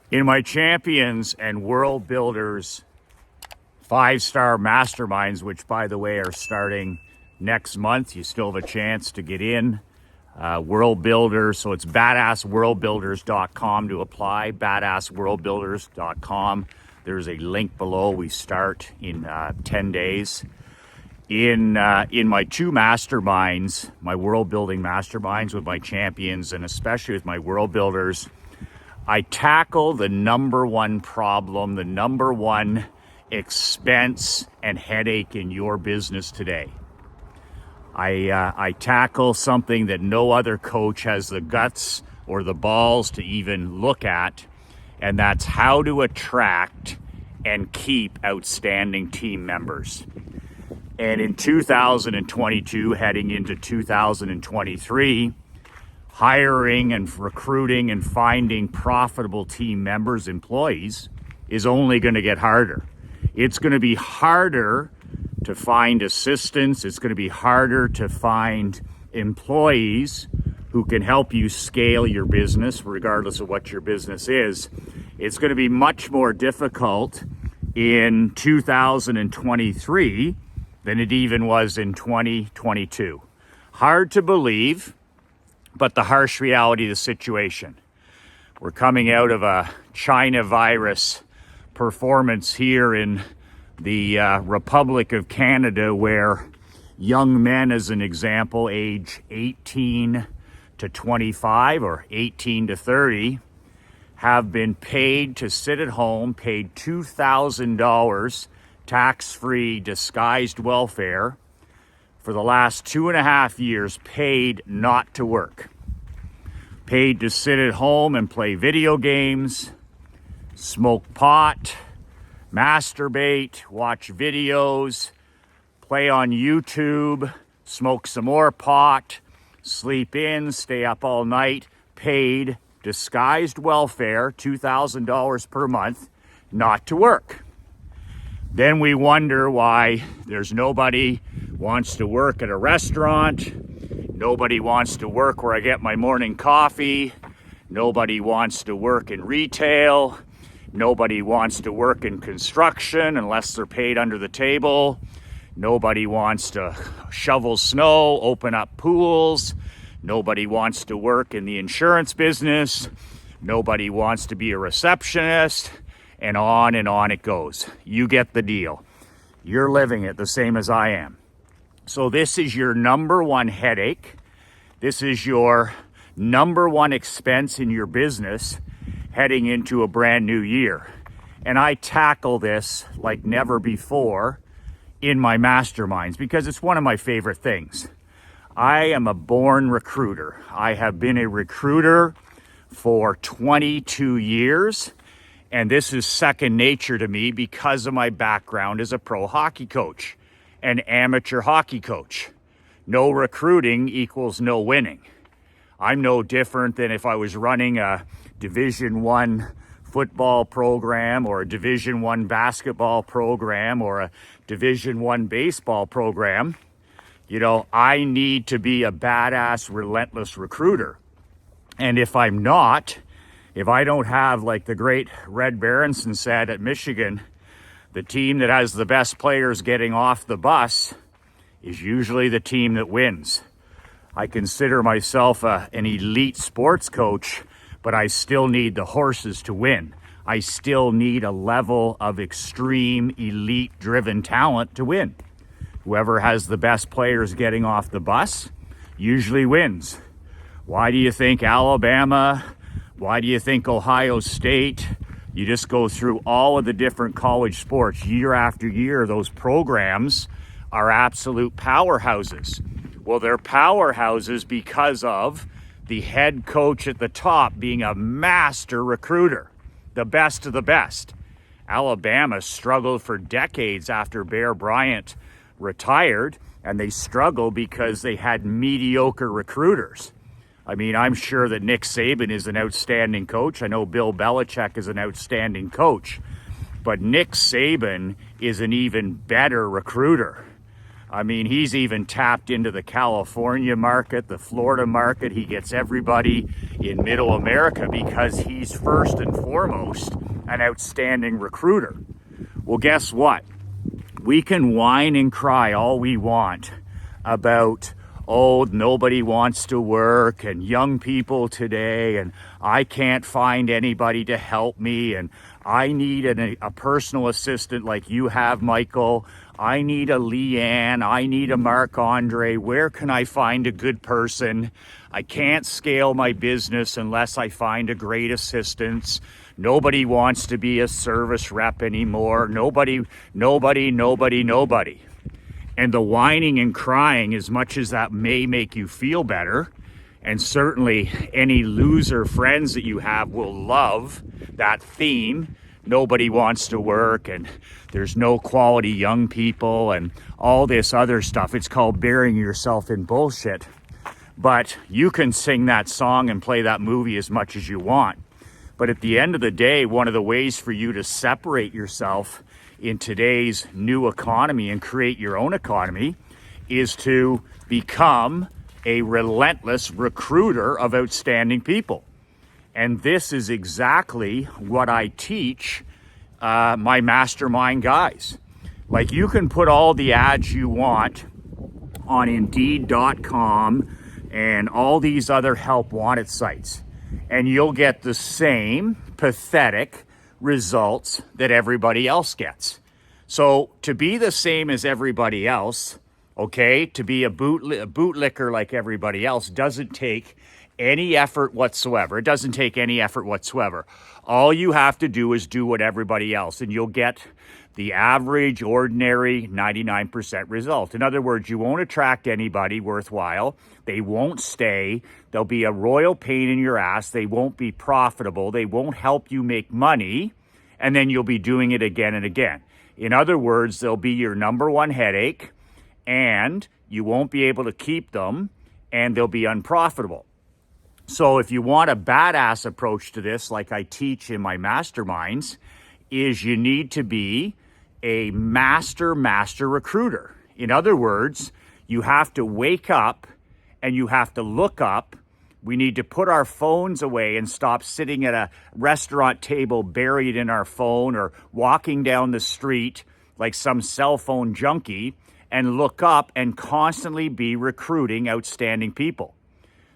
In my Champions and World Builders 5-star masterminds, which by the way are starting next month, you still have a chance to get in. World Builders, so it's badassworldbuilders.com to apply, badassworldbuilders.com. There's a link below. We start in 10 days. In my two masterminds, my world building masterminds with my champions and especially with my world builders, I tackle the number one problem, the number one expense and headache in your business today. I tackle something that no other coach has the guts or the balls to even look at, and that's how to attract and keep outstanding team members. And in 2022, heading into 2023, hiring and recruiting and finding profitable team members, employees, is only going to get harder. It's going to be harder to find assistants. It's going to be harder to find employees who can help you scale your business, regardless of what your business is. It's going to be much more difficult in 2023 than it even was in 2022. Hard to believe, but the harsh reality of the situation. We're coming out of a China virus performance here in the Republic of Canada, where young men, as an example, age 18 to 25 or 18 to 30, have been paid to sit at home, paid $2,000 tax-free disguised welfare for the last 2.5 years, paid not to work. Paid to sit at home and play video games, smoke pot, masturbate, watch videos, play on YouTube, smoke some more pot, sleep in, stay up all night, paid disguised welfare, $2,000 per month, not to work. Then we wonder why there's nobody wants to work at a restaurant, nobody wants to work where I get my morning coffee, nobody wants to work in retail, nobody wants to work in construction unless they're paid under the table, nobody wants to shovel snow, open up pools, nobody wants to work in the insurance business, nobody wants to be a receptionist, and on it goes. You get the deal. You're living it the same as I am. So this is your number one headache. This is your number one expense in your business heading into a brand new year. And I tackle this like never before in my masterminds because it's one of my favorite things. I am a born recruiter. I have been a recruiter for 22 years. And this is second nature to me because of my background as a pro hockey coach, an amateur hockey coach. No recruiting equals no winning. I'm no different than if I was running a Division I football program or a Division I basketball program or a Division I baseball program. You know, I need to be a badass, relentless recruiter. And if I'm not, if I don't have, like the great Red Berenson said at Michigan, the team that has the best players getting off the bus is usually the team that wins. I consider myself an elite sports coach, but I still need the horses to win. I still need a level of extreme elite-driven talent to win. Whoever has the best players getting off the bus usually wins. Why do you think Alabama? Why do you think Ohio State? You just go through all of the different college sports year after year. Those programs are absolute powerhouses. Well, they're powerhouses because of the head coach at the top being a master recruiter, the best of the best. Alabama struggled for decades after Bear Bryant retired, and they struggled because they had mediocre recruiters. I mean, I'm sure that Nick Saban is an outstanding coach. I know Bill Belichick is an outstanding coach. But Nick Saban is an even better recruiter. I mean, he's even tapped into the California market, the Florida market. He gets everybody in middle America because he's first and foremost an outstanding recruiter. Well, guess what? We can whine and cry all we want about, oh, nobody wants to work and young people today and I can't find anybody to help me and I need a personal assistant like you have, Michael. I need a Leanne. I need a Marc-Andre. Where can I find a good person? I can't scale my business unless I find a great assistant. Nobody wants to be a service rep anymore. Nobody. And the whining and crying, as much as that may make you feel better, and certainly any loser friends that you have will love that theme. Nobody wants to work and there's no quality young people and all this other stuff. It's called burying yourself in bullshit. But you can sing that song and play that movie as much as you want. But at the end of the day, one of the ways for you to separate yourself in today's new economy and create your own economy is to become a relentless recruiter of outstanding people. And this is exactly what I teach my mastermind guys. Like, you can put all the ads you want on Indeed.com and all these other help wanted sites, and you'll get the same pathetic results that everybody else gets. So to be the same as everybody else, okay, to be a bootlicker like everybody else doesn't take any effort whatsoever. It doesn't take any effort whatsoever. All you have to do is do what everybody else, and you'll get the average, ordinary 99% result. In other words, you won't attract anybody worthwhile. They won't stay. They'll be a royal pain in your ass. They won't be profitable. They won't help you make money, and then you'll be doing it again and again. In other words, they'll be your number one headache, and you won't be able to keep them, and they'll be unprofitable. So if you want a badass approach to this, like I teach in my masterminds, is you need to be a master recruiter. In other words, you have to wake up and you have to look up. We need to put our phones away and stop sitting at a restaurant table buried in our phone or walking down the street like some cell phone junkie, and look up and constantly be recruiting outstanding people.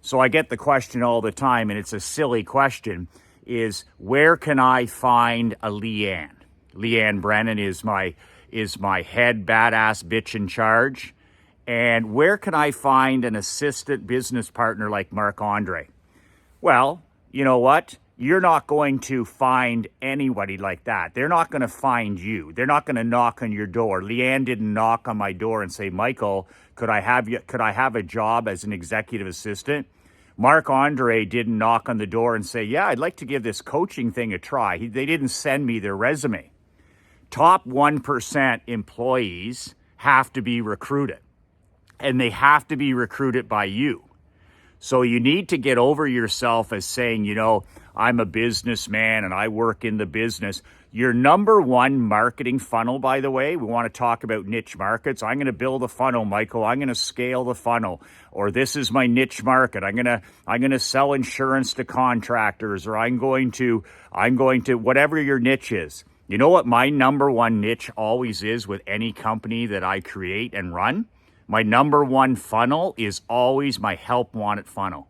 So I get the question all the time, and it's a silly question, is where can I find a Leanne? Leanne Brennan is my head badass bitch in charge. And where can I find an assistant business partner like Marc-Andre? Well, you know what? You're not going to find anybody like that. They're not going to find you. They're not going to knock on your door. Leanne didn't knock on my door and say, Michael, could I have a job as an executive assistant? Marc-Andre didn't knock on the door and say, yeah, I'd like to give this coaching thing a try. They didn't send me their resume. Top 1% employees have to be recruited, and they have to be recruited by you. So you need to get over yourself as saying, you know, I'm a businessman and I work in the business. Your number one marketing funnel, by the way, we want to talk about niche markets. I'm going to build a funnel, Michael. I'm going to scale the funnel. Or this is my niche market. I'm going to sell insurance to contractors, or I'm going to whatever your niche is. You know what my number one niche always is with any company that I create and run? My number one funnel is always my help wanted funnel.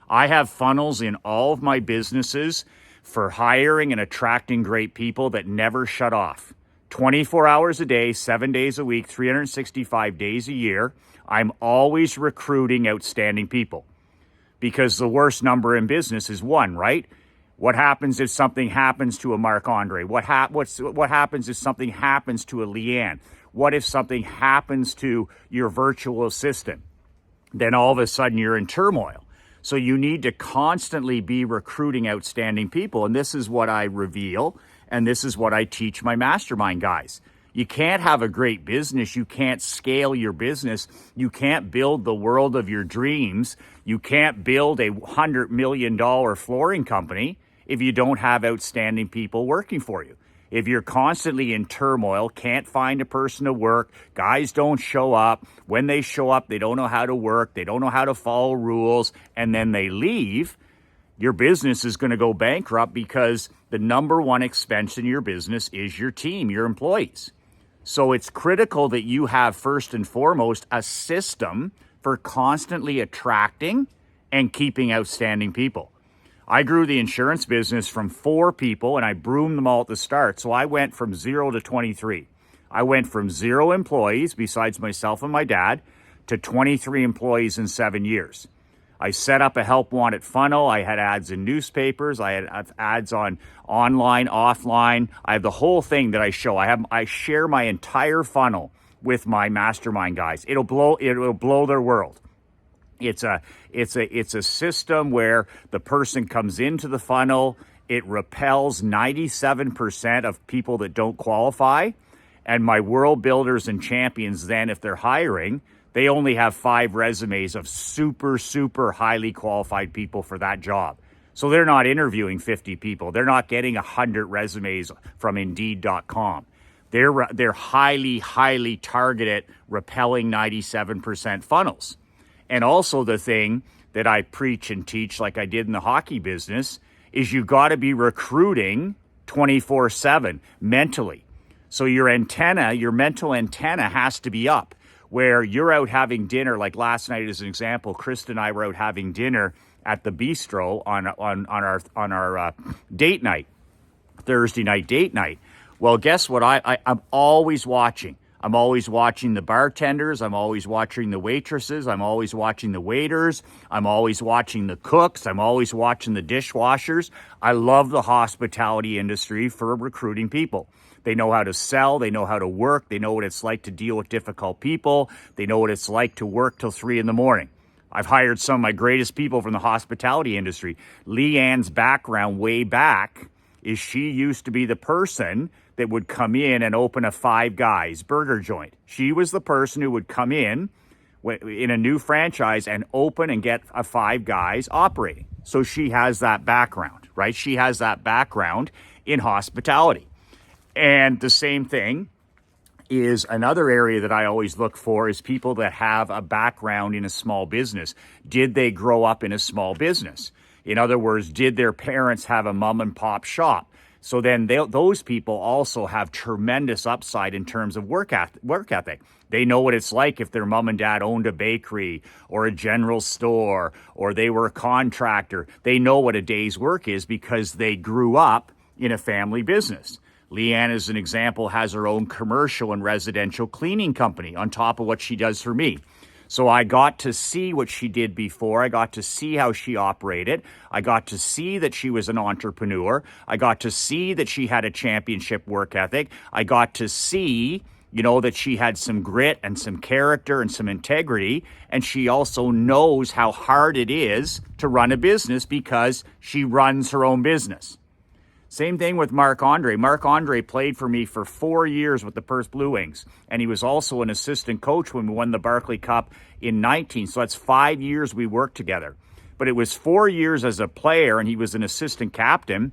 I have funnels in all of my businesses for hiring and attracting great people that never shut off. 24 hours a day, 7 days a week, 365 days a year, I'm always recruiting outstanding people. Because the worst number in business is 1, right? What happens if something happens to a Marc-Andre? What happens if something happens to a Leanne? What if something happens to your virtual assistant? Then all of a sudden you're in turmoil. So you need to constantly be recruiting outstanding people. And this is what I reveal, and this is what I teach my mastermind guys. You can't have a great business. You can't scale your business. You can't build the world of your dreams. You can't build a $100 million flooring company if you don't have outstanding people working for you. If you're constantly in turmoil, can't find a person to work, guys don't show up. When they show up, they don't know how to work, they don't know how to follow rules, and then they leave, your business is going to go bankrupt because the number one expense in your business is your team, your employees. So it's critical that you have, first and foremost, a system for constantly attracting and keeping outstanding people. I grew the insurance business from 4 people and I broomed them all at the start. So I went from 0 to 23. I went from 0 employees, besides myself and my dad, to 23 employees in 7 years. I set up a help wanted funnel. I had ads in newspapers. I had ads on online, offline. I have the whole thing that I show. I share my entire funnel with my mastermind guys. It'll blow their world. It's a system where the person comes into the funnel, it repels 97% of people that don't qualify, and my world builders and champions then, if they're hiring, they only have 5 resumes of super, super highly qualified people for that job. So they're not interviewing 50 people. They're not getting 100 resumes from Indeed.com. They're highly, highly targeted, repelling 97% funnels. And also the thing that I preach and teach, like I did in the hockey business, is you got to be recruiting 24/7 mentally. So your mental antenna has to be up, where you're out having dinner. Like last night as an example, Krista and I were out having dinner at the bistro on our date night, Thursday night date night. Well, guess what? I'm always watching. I'm always watching the bartenders. I'm always watching the waitresses. I'm always watching the waiters. I'm always watching the cooks. I'm always watching the dishwashers. I love the hospitality industry for recruiting people. They know how to sell. They know how to work. They know what it's like to deal with difficult people. They know what it's like to work till 3 a.m. I've hired some of my greatest people from the hospitality industry. Leanne's background way back is she used to be the person that would come in and open a Five Guys burger joint. She was the person who would come in a new franchise and open and get a Five Guys operating. So she has that background, right? She has that background in hospitality. And the same thing is another area that I always look for is people that have a background in a small business. Did they grow up in a small business? In other words, did their parents have a mom and pop shop? So then those people also have tremendous upside in terms of work ethic. They know what it's like if their mom and dad owned a bakery or a general store or they were a contractor. They know what a day's work is because they grew up in a family business. Leanne, as an example, has her own commercial and residential cleaning company on top of what she does for me. So I got to see what she did before. I got to see how she operated. I got to see that she was an entrepreneur. I got to see that she had a championship work ethic. I got to see, that she had some grit and some character and some integrity. And she also knows how hard it is to run a business because she runs her own business. Same thing with Marc-Andre. Marc-Andre played for me for 4 years with the Perth Blue Wings, and he was also an assistant coach when we won the Barclay Cup in 19. So that's 5 years we worked together. But it was 4 years as a player, and he was an assistant captain,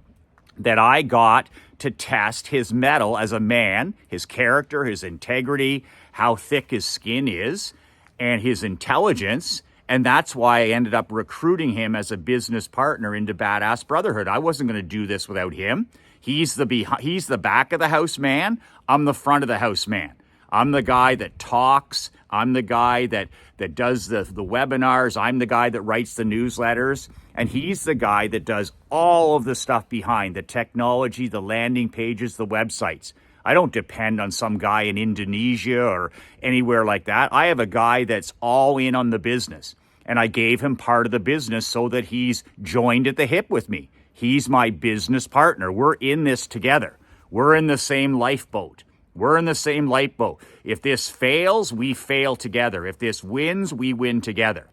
that I got to test his mettle as a man, his character, his integrity, how thick his skin is, and his intelligence. And that's why I ended up recruiting him as a business partner into Badass Brotherhood. I wasn't going to do this without him. He's the back of the house man. I'm the front of the house man. I'm the guy that talks. I'm the guy that does the webinars. I'm the guy that writes the newsletters. And he's the guy that does all of the stuff behind, the technology, the landing pages, the websites. I don't depend on some guy in Indonesia or anywhere like that. I have a guy that's all in on the business. And I gave him part of the business so that he's joined at the hip with me. He's my business partner. We're in this together. We're in the same lifeboat. We're in the same lifeboat. If this fails, we fail together. If this wins, we win together.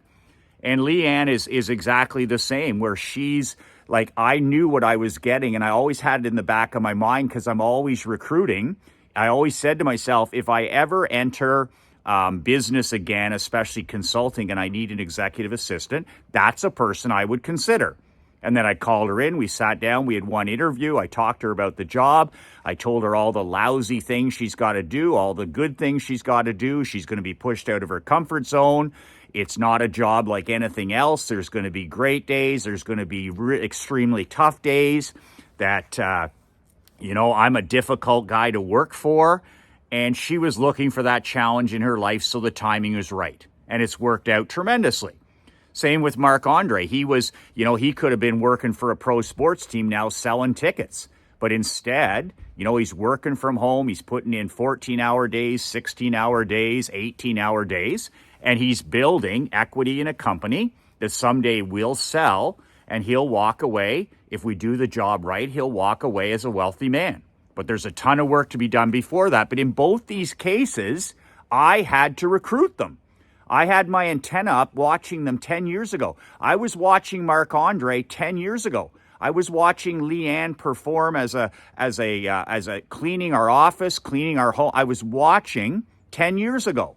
And Leanne is exactly the same, where she's like, I knew what I was getting, and I always had it in the back of my mind because I'm always recruiting. I always said to myself, if I ever enter business again, especially consulting, and I need an executive assistant, that's a person I would consider. And then I called her in. We sat down. We had one interview. I talked to her about the job. I told her all the lousy things she's got to do, all the good things she's got to do. She's going to be pushed out of her comfort zone. It's not a job like anything else. There's going to be great days. There's going to be extremely tough days that, I'm a difficult guy to work for. And she was looking for that challenge in her life, so the timing was right. And it's worked out tremendously. Same with Marc-Andre. He was, he could have been working for a pro sports team now selling tickets. But instead, he's working from home. He's putting in 14-hour days, 16-hour days, 18-hour days. And he's building equity in a company that someday will sell. And he'll walk away. If we do the job right, he'll walk away as a wealthy man. But there's a ton of work to be done before that. But in both these cases, I had to recruit them. I had my antenna up watching them 10 years ago. I was watching Marc-Andre 10 years ago. I was watching Leanne perform as a cleaning our office, cleaning our home. I was watching 10 years ago.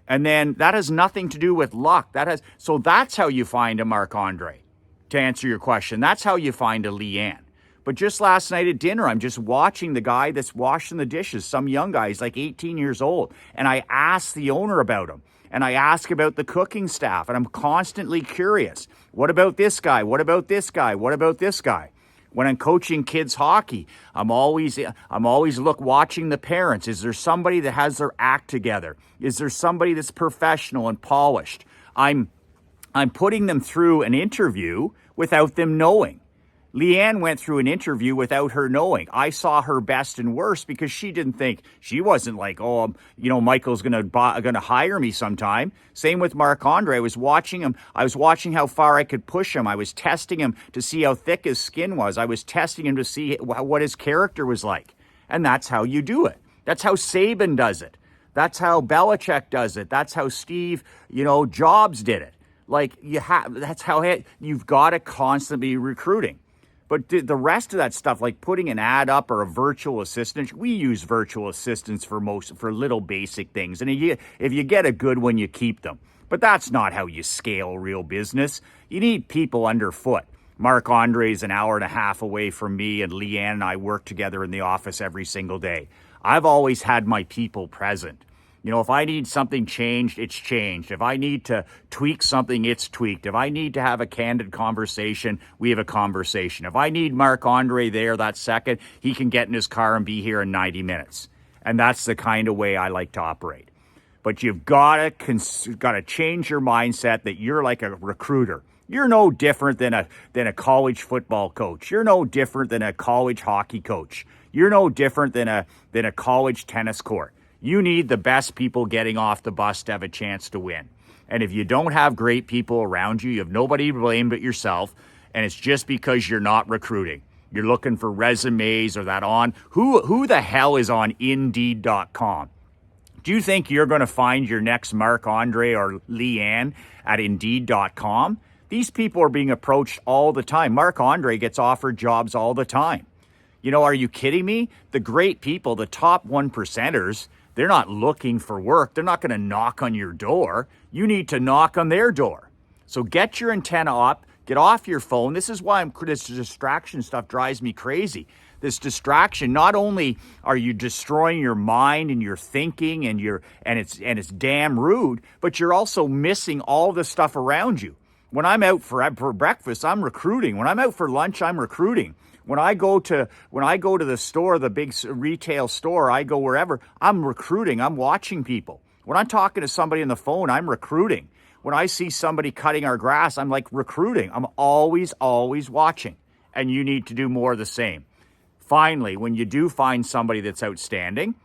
And then that has nothing to do with luck. So that's how you find a Marc-Andre, to answer your question. That's how you find a Leanne. But just last night at dinner, I'm just watching the guy that's washing the dishes, some young guy, he's like 18 years old. And I asked the owner about him. And I ask about the cooking staff, and I'm constantly curious. What about this guy? What about this guy? What about this guy? When I'm coaching kids hockey, I'm always watching the parents. Is there somebody that has their act together? Is there somebody that's professional and polished? I'm putting them through an interview without them knowing. Leanne went through an interview without her knowing. I saw her best and worst because she wasn't like, Michael's going to hire me sometime. Same with Marc-Andre. I was watching him. I was watching how far I could push him. I was testing him to see how thick his skin was. I was testing him to see what his character was like. And that's how you do it. That's how Saban does it. That's how Belichick does it. That's how Steve, Jobs did it. That's how you've got to constantly be recruiting. But the rest of that stuff, like putting an ad up or a virtual assistant, we use virtual assistants for little basic things. And if you get a good one, you keep them. But that's not how you scale real business. You need people underfoot. Marc-Andre is an hour and a half away from me, and Leanne and I work together in the office every single day. I've always had my people present. If I need something changed, it's changed. If I need to tweak something, it's tweaked. If I need to have a candid conversation, we have a conversation. If I need Marc-Andre there that second, he can get in his car and be here in 90 minutes. And that's the kind of way I like to operate. But you've got to change your mindset that you're like a recruiter. You're no different than a college football coach. You're no different than a college hockey coach. You're no different than a college tennis court. You need the best people getting off the bus to have a chance to win. And if you don't have great people around you, you have nobody to blame but yourself, and it's just because you're not recruiting. You're looking for resumes or that on. Who the hell is on Indeed.com? Do you think you're going to find your next Marc-Andre or Leanne at Indeed.com? These people are being approached all the time. Marc-Andre gets offered jobs all the time. Are you kidding me? The great people, the top 1%ers, they're not looking for work. They're not going to knock on your door. You need to knock on their door. So get your antenna up. Get off your phone. This is why this distraction stuff drives me crazy. This distraction, not only are you destroying your mind and your thinking and it's damn rude, but you're also missing all the stuff around you. When I'm out for breakfast, I'm recruiting. When I'm out for lunch, I'm recruiting. When I go to the store, the big retail store, I go wherever, I'm recruiting. I'm watching people. When I'm talking to somebody on the phone, I'm recruiting. When I see somebody cutting our grass, I'm like recruiting. I'm always watching. And you need to do more of the same. Finally, when you do find somebody that's outstanding,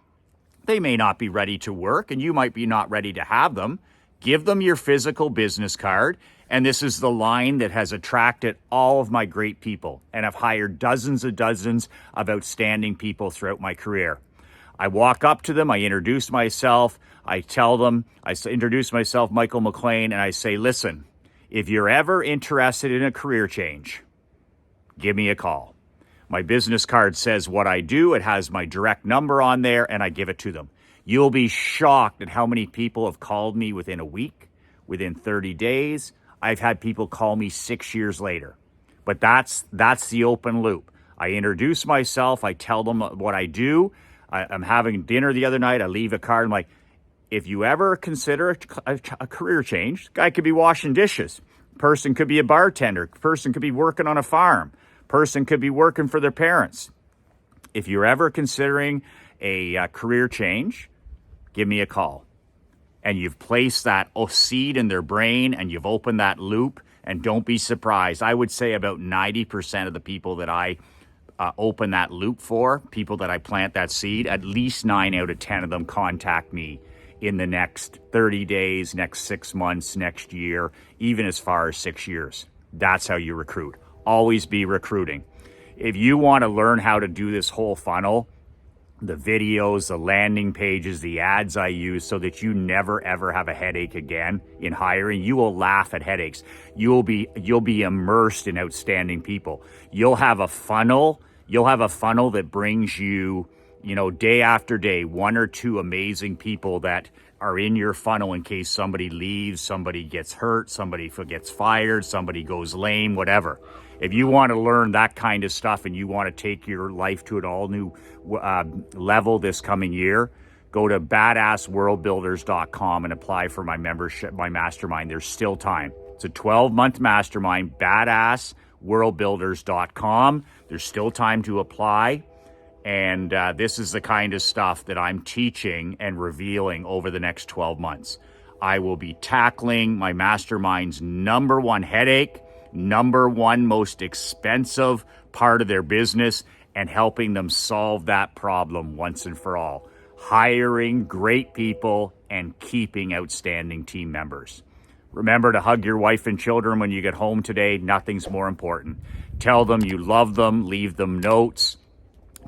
they may not be ready to work and you might be not ready to have them. Give them your physical business card. And this is the line that has attracted all of my great people. And I've hired dozens of outstanding people throughout my career. I walk up to them, I introduce myself, I tell them, I introduce myself, Michael McLean, and I say, listen, if you're ever interested in a career change, give me a call. My business card says what I do. It has my direct number on there, and I give it to them. You'll be shocked at how many people have called me within a week, within 30 days. I've had people call me 6 years later. But that's the open loop. I introduce myself. I tell them what I do. I'm having dinner the other night. I leave a card. I'm like, if you ever consider a career change, guy could be washing dishes. Person could be a bartender. Person could be working on a farm. Person could be working for their parents. If you're ever considering a career change, give me a call. And you've placed that seed in their brain and you've opened that loop. And don't be surprised. I would say about 90% of the people that I open that loop for, people that I plant that seed, at least 9 out of 10 of them contact me in the next 30 days, next 6 months, next year, even as far as 6 years. That's how you recruit. Always be recruiting. If you want to learn how to do this whole funnel, the videos, the landing pages, the ads I use so that you never ever have a headache again in hiring, you will laugh at headaches. You'll be immersed in outstanding people. You'll have a funnel that brings you, day after day, 1 or 2 amazing people that are in your funnel in case somebody leaves, somebody gets hurt, somebody gets fired, somebody goes lame, whatever. If you want to learn that kind of stuff and you want to take your life to an all new level this coming year, go to badassworldbuilders.com and apply for my membership, my mastermind. There's still time. It's a 12-month mastermind, badassworldbuilders.com. There's still time to apply. And this is the kind of stuff that I'm teaching and revealing over the next 12 months. I will be tackling my mastermind's number one headache, number one most expensive part of their business, and helping them solve that problem once and for all. Hiring great people and keeping outstanding team members. Remember to hug your wife and children when you get home today. Nothing's more important. Tell them you love them, leave them notes,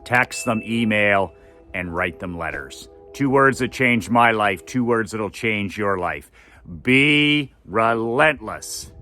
text them, email, and write them letters. 2 words that changed my life, 2 words that'll change your life. Be relentless.